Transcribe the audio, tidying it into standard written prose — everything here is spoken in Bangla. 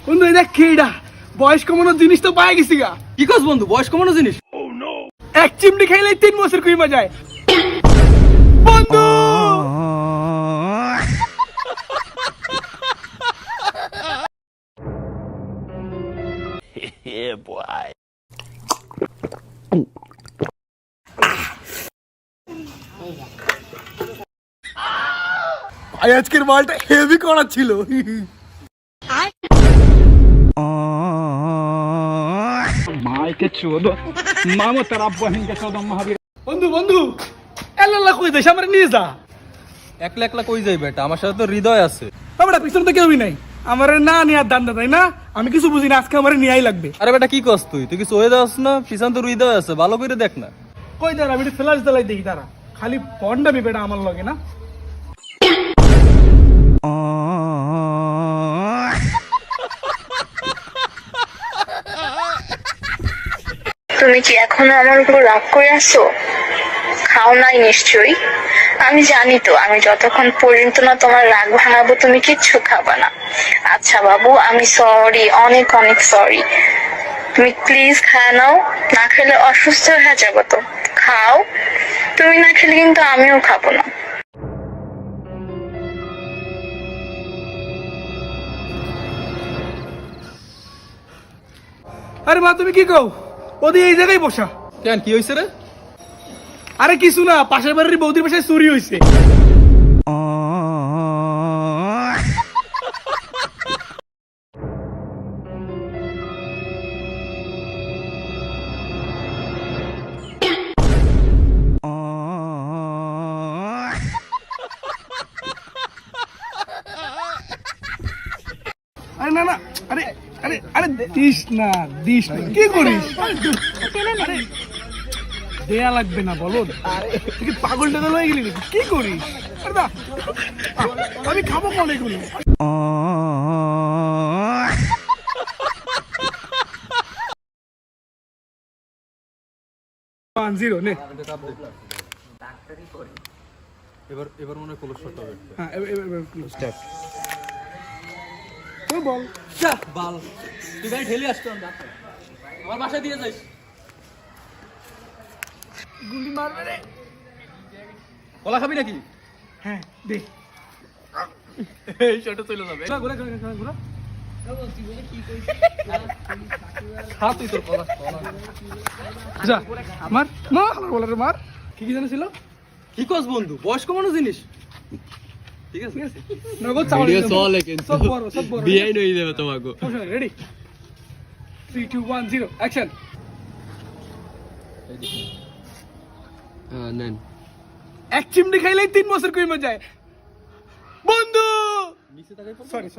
বন্ধু এই দেখ কেডা বয়স কমানোর জিনিস তো পাই গেছি গা। কি কস বন্ধু, বয়স কমানো জিনিস? এক চিমটি খাইলে 3 বছর কইমা যায় বন্ধু। ভাই আজকের মালটা হেভি করা ছিল। বন্ধু বন্ধু এল্লা কই দেশ আমার নিয়ে যা। একলা একলা কই যাই বেটা, আমার সাথে তো হৃদয় আছে। আমরা পিছনে তো কেউই নাই, আমার না নিয়ে দান তাই না? আমি কিছু বুঝি না, আজকে আমার নিয়েই লাগবে। আরে বেটা কি কস তুই? তুই কি চয়ে যাস না? পিছন তো হৃদয় আছে, ভালো করে দেখ না। কই দাঁড়া আমি ফ্ল্যাশ জ্বালাই দেখি তারা খালি পন্ডামি বেটা আমার লগে না। তুমি কি এখনো আমার উপর রাগ করে আছো? খাও নাই নিশ্চয়ই। আমি জানি তো, আমি যতক্ষণ পর্যন্ত না তোমার রাগ ভাঙাবো তুমি কিচ্ছু খাবা না। আচ্ছা বাবু, আমি সরি, অনেক অনেক সরি। তুমি প্লিজ খায় নাও, না খেলে অসুস্থ হয়ে যাবো তো। খাও, তুমি না খেলে কিন্তু আমিও খাবো না। আরে মা তুমি কি কও? ওদি এই জায়গায় বসা। কেন, কি হয়েছে রে? আরে কিছু না, পাশের বাড়ির বৌদির বাসায় চুরি হয়েছে। আরে না না, আরে আরে আরে দিস না কি করিস? আরে দেয়া লাগবে না বলো। তুই কি পাগল টাগল হয়ে গেলি নাকি? কি করিস? আরে না, আমি খাবো কোন এগুলো? 1-0 নে। এবার এবার মনে হয় ক্লোজ শট হবে। হ্যাঁ এবার স্টার্ট। তো বল। যা বাল, তুই গাড়ি ঠেলে আসতো আমার বাসায় দিয়ে যাইস। গুলি মারবে রে। কলা খাবি নাকি? হ্যাঁ দে। এই শটে চলে যাবে। ঘোরা ঘোরা ঘোরা ঘোরা। খা তুই তোর কলা। যা মার মার বলারে মার। কি কি জানা ছিল? কি কস বন্ধু, বয়স কমানো জিনিস? ঠিক আছে ঠিক আছে নগদ চাওয়া ভিডিও চলে কিন্তু সব বড় বিআই নই দেবে তোমাকে। Ready 3 2 1 0 action. নেন এক চিমটি খাইলেই 3 বছর কইমা যায় বন্ধু। নিচে তাকাই। সরি